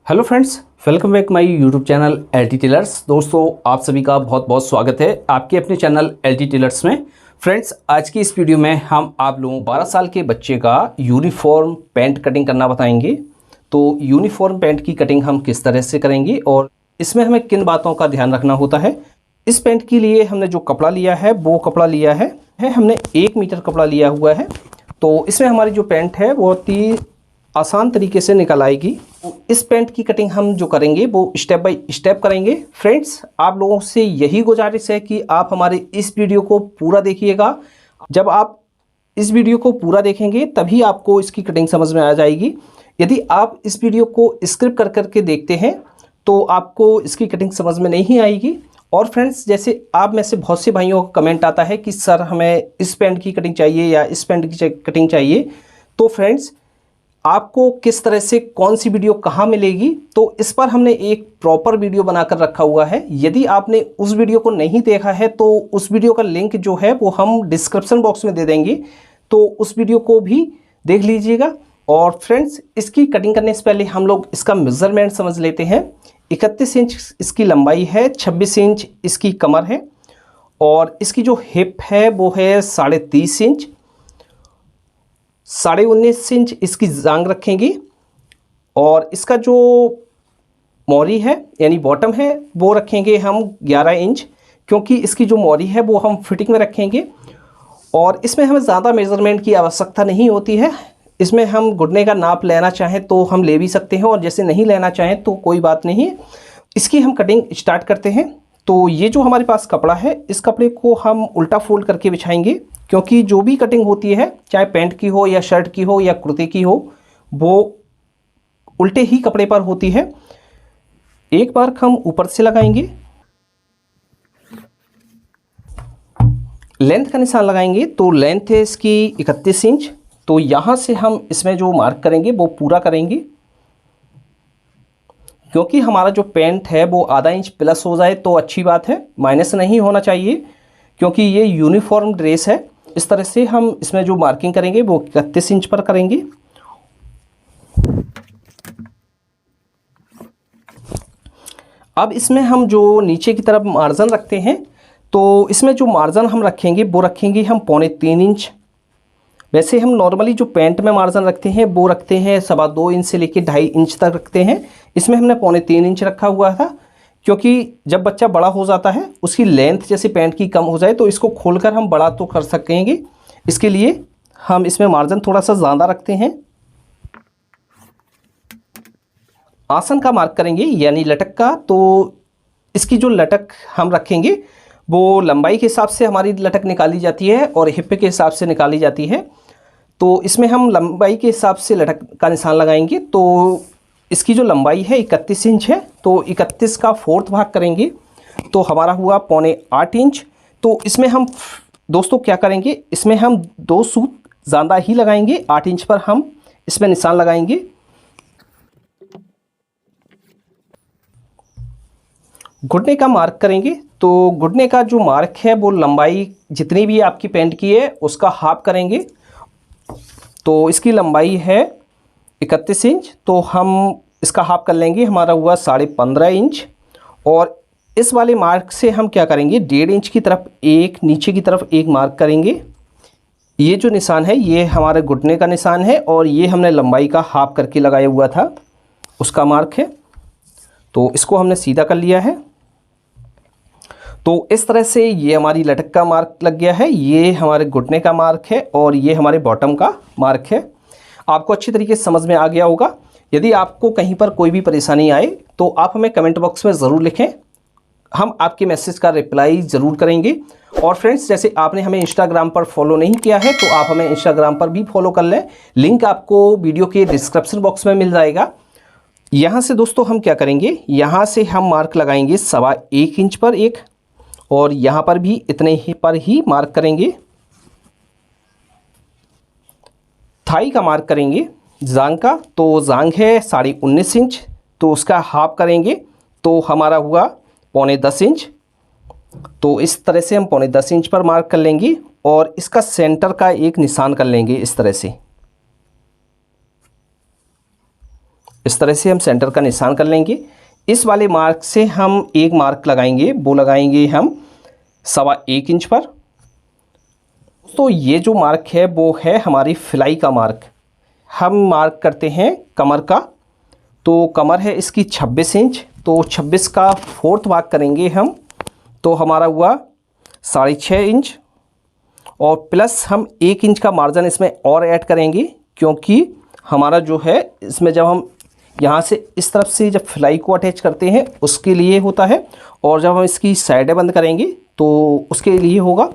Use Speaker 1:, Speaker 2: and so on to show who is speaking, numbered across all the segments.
Speaker 1: Hello friends, welcome back my YouTube channel LT tailors. दोस्तों, आप सभी का बहुत बहुत स्वागत है आपके अपने चैनल एलटी टेलर्स में। फ्रेंड्स, आज की इस वीडियो में हम आप लोगों को 12 साल के बच्चे का यूनिफॉर्म पैंट कटिंग करना बताएंगे। तो यूनिफॉर्म पैंट की कटिंग हम किस तरह से करेंगे और इसमें हमें किन बातों का ध्यान रखना होता है। इस पैंट के लिए हमने जो कपड़ा लिया है वो कपड़ा लिया है हमने 1 मीटर कपड़ा लिया हुआ है। तो इसमें हमारी जो पैंट है वो आसान तरीके से निकल आएगी। तो इस पैंट की कटिंग हम जो करेंगे वो स्टेप बाय स्टेप करेंगे। फ्रेंड्स, आप लोगों से यही गुजारिश है कि आप हमारे इस वीडियो को पूरा देखिएगा। जब आप इस वीडियो को पूरा देखेंगे तभी आपको इसकी कटिंग समझ में आ जाएगी। यदि आप इस वीडियो को स्किप कर करके देखते हैं तो आपको इसकी कटिंग समझ में नहीं आएगी। और फ्रेंड्स, जैसे आप में से बहुत से भाइयों का कमेंट आता है कि सर हमें इस पैंट की कटिंग चाहिए या इस पैंट की कटिंग चाहिए, तो फ्रेंड्स आपको किस तरह से कौन सी वीडियो कहाँ मिलेगी, तो इस पर हमने एक प्रॉपर वीडियो बनाकर रखा हुआ है। यदि आपने उस वीडियो को नहीं देखा है तो उस वीडियो का लिंक जो है वो हम डिस्क्रिप्शन बॉक्स में दे देंगे, तो उस वीडियो को भी देख लीजिएगा। और फ्रेंड्स, इसकी कटिंग करने से पहले हम लोग इसका मेज़रमेंट समझ लेते हैं। 31 इंच इसकी लंबाई है, 26 इंच इसकी कमर है और इसकी जो हिप है वो है 30.5 इंच, 19.5 इंच इसकी जांग रखेंगे और इसका जो मोरी है यानी बॉटम है वो रखेंगे हम 11 इंच, क्योंकि इसकी जो मोरी है वो हम फिटिंग में रखेंगे। और इसमें हमें ज़्यादा मेज़रमेंट की आवश्यकता नहीं होती है। इसमें हम घुटने का नाप लेना चाहें तो हम ले भी सकते हैं और जैसे नहीं लेना चाहें तो कोई बात नहीं है। इसकी हम कटिंग स्टार्ट करते हैं। तो ये जो हमारे पास कपड़ा है, इस कपड़े को हम उल्टा फोल्ड करके बिछाएंगे, क्योंकि जो भी कटिंग होती है चाहे पैंट की हो या शर्ट की हो या कुर्ते की हो वो उल्टे ही कपड़े पर होती है। एक बार हम ऊपर से लगाएंगे, लेंथ का निशान लगाएंगे। तो लेंथ है इसकी 31 इंच। तो यहाँ से हम इसमें जो मार्क करेंगे वो पूरा करेंगे, क्योंकि हमारा जो पैंट है वो आधा इंच प्लस हो जाए तो अच्छी बात है, माइनस नहीं होना चाहिए, क्योंकि ये यूनिफॉर्म ड्रेस है। इस तरह से हम इसमें जो मार्किंग करेंगे वो 31 इंच पर करेंगे। अब इसमें हम जो नीचे की तरफ मार्जिन रखते हैं, तो इसमें जो मार्जिन हम रखेंगे वो रखेंगे हम 3.25 इंच। वैसे हम नॉर्मली जो पैंट में मार्जिन रखते हैं वो रखते हैं 2.25 इंच से लेकर 2.5 इंच तक रखते हैं। इसमें हमने 3.25 इंच रखा हुआ था, क्योंकि जब बच्चा बड़ा हो जाता है उसकी लेंथ जैसे पैंट की कम हो जाए तो इसको खोलकर हम बड़ा तो कर सकेंगे। इसके लिए हम इसमें मार्जिन थोड़ा सा ज़्यादा रखते हैं। आसन का मार्क करेंगे यानी लटक का। तो इसकी जो लटक हम रखेंगे वो लंबाई के हिसाब से हमारी लटक निकाली जाती है और हिप के हिसाब से निकाली जाती है। तो इसमें हम लंबाई के हिसाब से लटक का निशान लगाएंगे। तो इसकी जो लंबाई है 31 इंच है, तो 31 का 4th भाग करेंगे तो हमारा हुआ 7.25 इंच। तो इसमें हम दोस्तों क्या करेंगे, इसमें हम 2 सूत ज़्यादा ही लगाएंगे। 8 इंच पर हम इसमें निशान लगाएंगे। घुटने का मार्क करेंगे। तो घुटने का जो मार्क है वो लंबाई जितनी भी आपकी पैंट की है उसका हाफ करेंगे। तो इसकी लंबाई है 31 इंच, तो हम इसका हाफ कर लेंगे, हमारा हुआ 15.5 इंच। और इस वाले मार्क से हम क्या करेंगे, 1.5 इंच की तरफ एक, नीचे की तरफ एक मार्क करेंगे। ये जो निशान है ये हमारे घुटने का निशान है और ये हमने लंबाई का हाफ करके लगाया हुआ था उसका मार्क है। तो इसको हमने सीधा कर लिया है। तो इस तरह से ये हमारी लटक का मार्क लग गया है, ये हमारे घुटने का मार्क है और ये हमारे बॉटम का मार्क है। आपको अच्छी तरीके से समझ में आ गया होगा। यदि आपको कहीं पर कोई भी परेशानी आए तो आप हमें कमेंट बॉक्स में ज़रूर लिखें, हम आपके मैसेज का रिप्लाई ज़रूर करेंगे। और फ्रेंड्स, जैसे आपने हमें इंस्टाग्राम पर फॉलो नहीं किया है तो आप हमें इंस्टाग्राम पर भी फॉलो कर लें, लिंक आपको वीडियो के डिस्क्रिप्शन बॉक्स में मिल जाएगा। यहाँ से दोस्तों हम क्या करेंगे, यहाँ से हम मार्क लगाएंगे 1.25 इंच पर एक, और यहाँ पर भी इतने ही पर ही मार्क करेंगे। थाई का मार्क करेंगे जांग का। तो जांग है 19.5 इंच, तो उसका हाफ करेंगे तो हमारा हुआ 9.25 इंच। तो इस तरह से हम 9.25 इंच पर मार्क कर लेंगे और इसका सेंटर का एक निशान कर लेंगे इस तरह से। इस तरह से हम सेंटर का निशान कर लेंगे। इस वाले मार्क से हम एक मार्क लगाएंगे, वो लगाएंगे हम 1.25 इंच पर। तो ये जो मार्क है वो है हमारी फिलाई का मार्क। हम मार्क करते हैं कमर का, तो कमर है इसकी 26 इंच, तो 26 का 4th भाग करेंगे हम, तो हमारा हुआ 6.5 इंच। और प्लस हम 1 इंच का मार्जिन इसमें और ऐड करेंगे, क्योंकि हमारा जो है इसमें जब हम यहाँ से इस तरफ से जब फिलाई को अटैच करते हैं उसके लिए होता है, और जब हम इसकी साइडें बंद करेंगे तो उसके लिए होगा।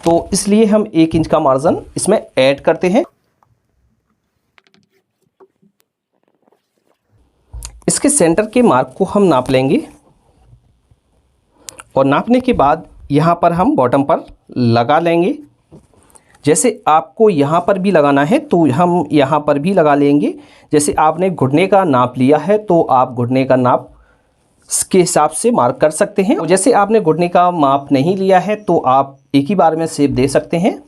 Speaker 1: तो इसलिए हम 1 इंच का मार्जिन इसमें ऐड करते हैं। इसके सेंटर के मार्क को हम नाप लेंगे, और नापने के बाद यहाँ पर हम बॉटम पर लगा लेंगे। जैसे आपको यहाँ पर भी लगाना है तो हम यहाँ पर भी लगा लेंगे। जैसे आपने घुटने का नाप लिया है तो आप घुटने का नाप के हिसाब से मार्क कर सकते हैं। और जैसे आपने घुटने का माप नहीं लिया है तो आप एक ही बार में शेप दे सकते हैं।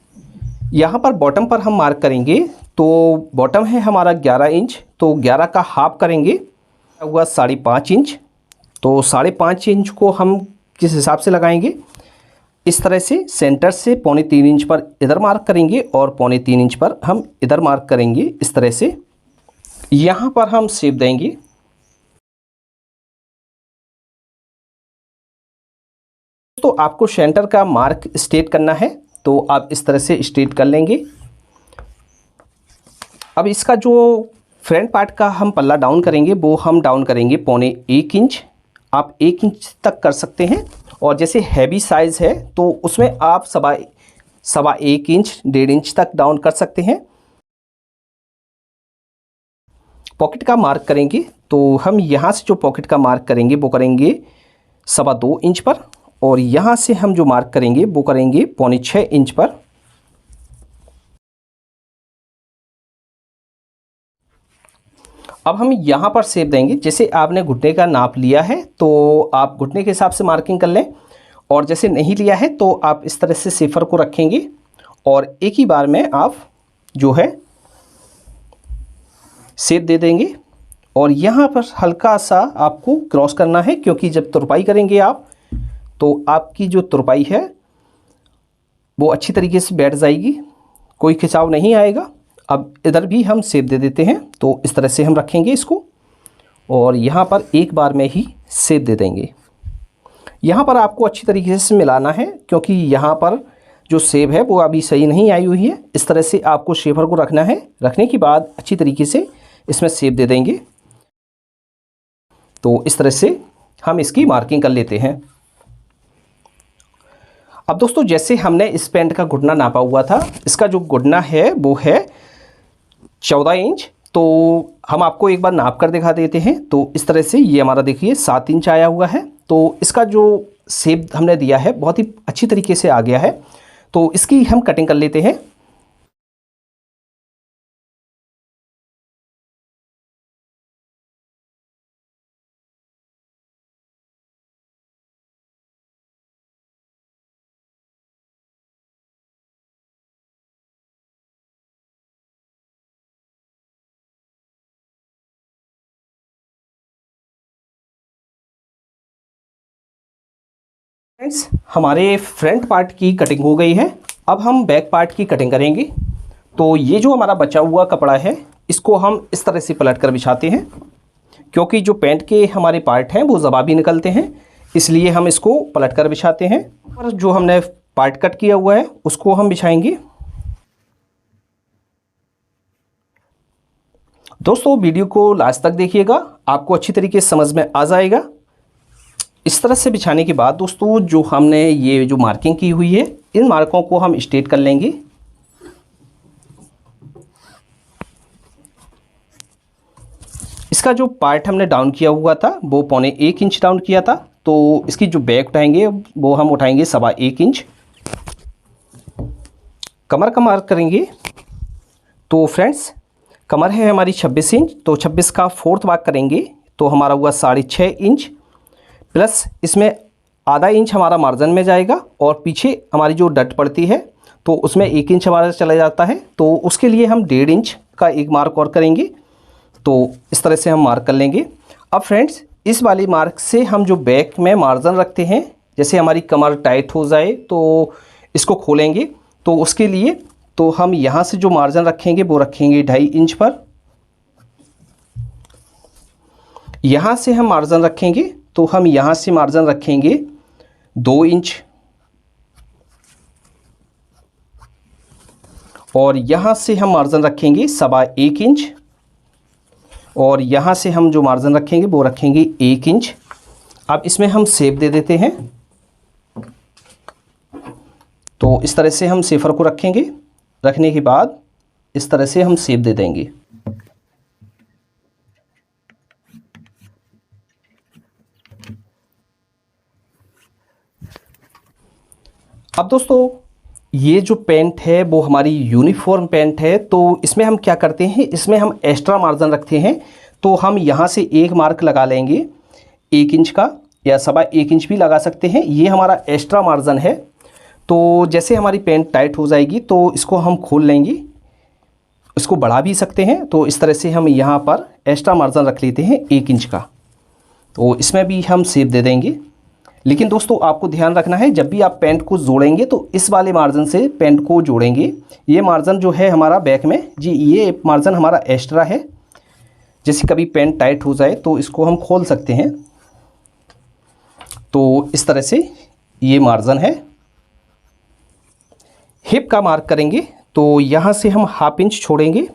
Speaker 1: यहाँ पर बॉटम पर हम मार्क करेंगे, तो बॉटम है हमारा 11 इंच, तो 11 का हाफ करेंगे, हुआ 5.5 इंच। तो 5.5 इंच को हम किस हिसाब से लगाएंगे, इस तरह से सेंटर से 3.25 इंच पर इधर मार्क करेंगे और 3.25 इंच पर हम इधर मार्क करेंगे। इस तरह से यहाँ पर हम शेप देंगे। तो आपको सेंटर का मार्क स्ट्रेट करना है, तो आप इस तरह से स्ट्रेट कर लेंगे। अब इसका जो फ्रंट पार्ट का हम पल्ला डाउन करेंगे वो हम डाउन करेंगे 1.25 इंच। आप 1 इंच तक कर सकते हैं, और जैसे हैवी साइज़ है तो उसमें आप 1.25 इंच 1.5 इंच तक डाउन कर सकते हैं। पॉकेट का मार्क करेंगे, तो हम यहाँ से जो पॉकेट का मार्क करेंगे वो करेंगे 2.25 इंच पर, और यहाँ से हम जो मार्क करेंगे वो करेंगे 5.25 इंच पर। अब हम यहाँ पर शेप देंगे। जैसे आपने घुटने का नाप लिया है तो आप घुटने के हिसाब से मार्किंग कर लें, और जैसे नहीं लिया है तो आप इस तरह से शेपर को रखेंगे और एक ही बार में आप जो है शेप दे देंगे। और यहाँ पर हल्का सा आपको क्रॉस करना है, क्योंकि जब तुरपाई करेंगे आप तो आपकी जो तुरपाई है वो अच्छी तरीके से बैठ जाएगी, कोई खिंचाव नहीं आएगा। अब इधर भी हम शेप दे देते हैं, तो इस तरह से हम रखेंगे इसको, और यहाँ पर एक बार में ही शेप दे देंगे। यहाँ पर आपको अच्छी तरीके से मिलाना है, क्योंकि यहाँ पर जो शेप है वो अभी सही नहीं आई हुई है। इस तरह से आपको शेपर को रखना है। रखने के बाद अच्छी तरीके से इसमें शेप दे देंगे। तो इस तरह से हम इसकी मार्किंग कर लेते हैं। अब दोस्तों, जैसे हमने इस पैंट का घुटना नापा हुआ था, इसका जो घुटना है वो है 14 इंच। तो हम आपको एक बार नाप कर दिखा देते हैं। तो इस तरह से ये हमारा देखिए 7 इंच आया हुआ है। तो इसका जो शेप हमने दिया है बहुत ही अच्छी तरीके से आ गया है। तो इसकी हम कटिंग कर लेते हैं। फ्रेंड्स, हमारे फ्रंट पार्ट की कटिंग हो गई है। अब हम बैक पार्ट की कटिंग करेंगे। तो ये जो हमारा बचा हुआ कपड़ा है इसको हम इस तरह से पलट कर बिछाते हैं, क्योंकि जो पैंट के हमारे पार्ट हैं वो ज़बा भी निकलते हैं, इसलिए हम इसको पलट कर बिछाते हैं। और जो हमने पार्ट कट किया हुआ है उसको हम बिछाएंगे। दोस्तों, वीडियो को लास्ट तक देखिएगा, आपको अच्छी तरीके से समझ में आ जाएगा। इस तरह से बिछाने के बाद दोस्तों, जो हमने ये जो मार्किंग की हुई है इन मार्कों को हम स्ट्रेट कर लेंगे। इसका जो पार्ट हमने डाउन किया हुआ था वो 1.25 इंच डाउन किया था। तो इसकी जो बैक उठाएंगे वो हम उठाएंगे 1.25 इंच। कमर का मार्क करेंगे। तो फ्रेंड्स, कमर है हमारी 26 इंच, तो 26 का 4th भाग करेंगे तो हमारा हुआ 6.5 इंच। प्लस इसमें आधा इंच हमारा मार्जिन में जाएगा, और पीछे हमारी जो डट पड़ती है तो उसमें 1 इंच हमारा चला जाता है। तो उसके लिए हम 1.5 इंच का एक मार्क और करेंगे।
Speaker 2: तो इस तरह से हम मार्क कर लेंगे। अब फ्रेंड्स इस वाली मार्क से हम जो बैक में मार्जिन रखते हैं, जैसे हमारी कमर टाइट हो जाए तो इसको खोलेंगे, तो उसके लिए तो हम यहाँ से जो मार्जिन रखेंगे वो रखेंगे 2.5 इंच पर। यहाँ से हम मार्जिन रखेंगे तो हम यहाँ से मार्जिन रखेंगे 2 इंच, और यहाँ से हम मार्जिन रखेंगे 1.25 इंच, और यहाँ से हम जो मार्जिन रखेंगे वो रखेंगे 1 इंच। अब इसमें हम शेप दे देते हैं। तो इस तरह से हम शेफर को रखेंगे, रखने के बाद इस तरह से हम शेप दे देंगे। अब दोस्तों ये जो पैंट है वो हमारी यूनिफॉर्म पैंट है, तो इसमें हम क्या करते हैं, इसमें हम एक्स्ट्रा मार्जिन रखते हैं। तो हम यहाँ से एक मार्क लगा लेंगे 1 इंच का, या 1.25 इंच भी लगा सकते हैं। ये हमारा एक्स्ट्रा मार्जिन है। तो जैसे हमारी पैंट टाइट हो जाएगी तो इसको हम खोल लेंगे, इसको बढ़ा भी सकते हैं। तो इस तरह से हम यहाँ पर एक्स्ट्रा मार्जिन रख लेते हैं 1 इंच का। तो इसमें भी हम शेप दे देंगे। लेकिन दोस्तों आपको ध्यान रखना है, जब भी आप पैंट को जोड़ेंगे तो इस वाले मार्जिन से पैंट को जोड़ेंगे। ये मार्जिन जो है हमारा बैक में जी, ये मार्जिन हमारा एक्स्ट्रा है। जैसे कभी पैंट टाइट हो जाए तो इसको हम खोल सकते हैं। तो इस तरह से ये मार्जिन है। हिप का मार्क करेंगे तो यहाँ से हम 1/2 इंच छोड़ेंगे।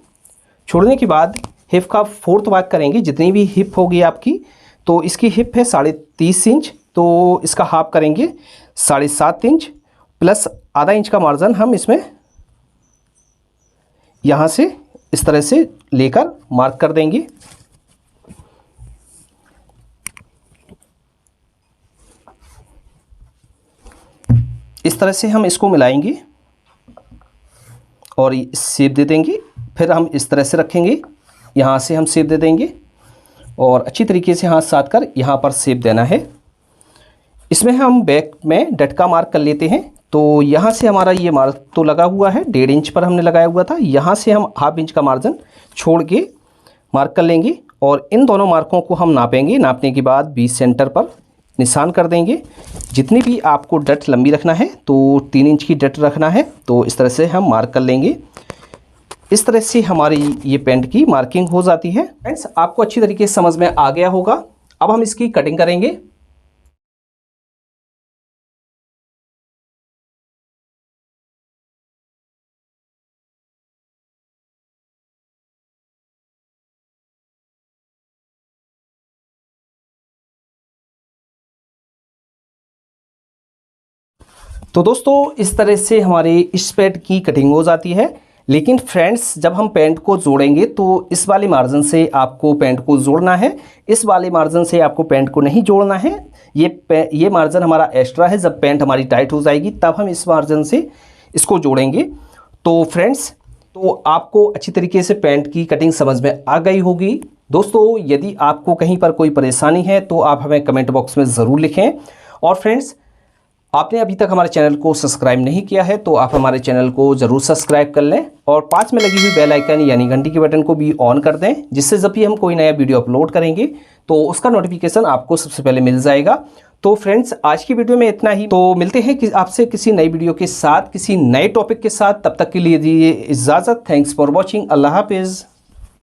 Speaker 2: छोड़ने के बाद हिप का 4th भाग करेंगे। जितनी भी हिप होगी आपकी, तो इसकी हिप है 30.5 इंच, तो इसका हाफ करेंगे 7.5 इंच, प्लस आधा इंच का मार्जिन हम इसमें यहाँ से इस तरह से लेकर मार्क कर देंगे। इस तरह से हम इसको मिलाएंगे और शेप दे देंगे। फिर हम इस तरह से रखेंगे, यहाँ से हम शेप दे देंगे और अच्छी तरीके से हाथ साध कर यहाँ पर शेप देना है। इसमें हम बैक में डटका मार्क कर लेते हैं। तो यहाँ से हमारा ये मार्क तो लगा हुआ है, 1.5 इंच पर हमने लगाया हुआ था। यहाँ से हम 1/2 इंच का मार्जिन छोड़ के मार्क कर लेंगे और इन दोनों मार्कों को हम नापेंगे। नापने के बाद 20 सेंटर पर निशान कर देंगे। जितनी भी आपको डट लंबी रखना है तो 3 इंच की डट रखना है। तो इस तरह से हम मार्क कर लेंगे। इस तरह से हमारी ये पैंट की मार्किंग हो जाती है। फ्रेंड्स आपको अच्छी तरीके से समझ में आ गया होगा। अब हम इसकी कटिंग करेंगे। तो दोस्तों इस तरह से हमारे इस पैंट की कटिंग हो जाती है। लेकिन फ्रेंड्स जब हम पैंट को जोड़ेंगे तो इस वाले मार्जिन से आपको पैंट को जोड़ना है, इस वाले मार्जिन से आपको पैंट को नहीं जोड़ना है। ये मार्जिन हमारा एक्स्ट्रा है। जब पैंट हमारी टाइट हो जाएगी तब हम इस मार्जिन से इसको जोड़ेंगे। तो फ्रेंड्स तो आपको अच्छी तरीके से पैंट की कटिंग समझ में आ गई होगी। दोस्तों यदि आपको कहीं पर कोई परेशानी है तो आप हमें कमेंट बॉक्स में ज़रूर लिखें। और फ्रेंड्स आपने अभी तक हमारे चैनल को सब्सक्राइब नहीं किया है तो आप हमारे चैनल को ज़रूर सब्सक्राइब कर लें और पास में लगी हुई बेल आइकन यानी घंटी के बटन को भी ऑन कर दें, जिससे जब भी हम कोई नया वीडियो अपलोड करेंगे तो उसका नोटिफिकेशन आपको सबसे पहले मिल जाएगा। तो फ्रेंड्स आज की वीडियो में इतना ही। तो मिलते हैं कि आपसे किसी नई वीडियो के साथ, किसी नए टॉपिक के साथ। तब तक के लिए दीजिए इजाज़त। Thanks for watching. अल्लाह हाफिज़।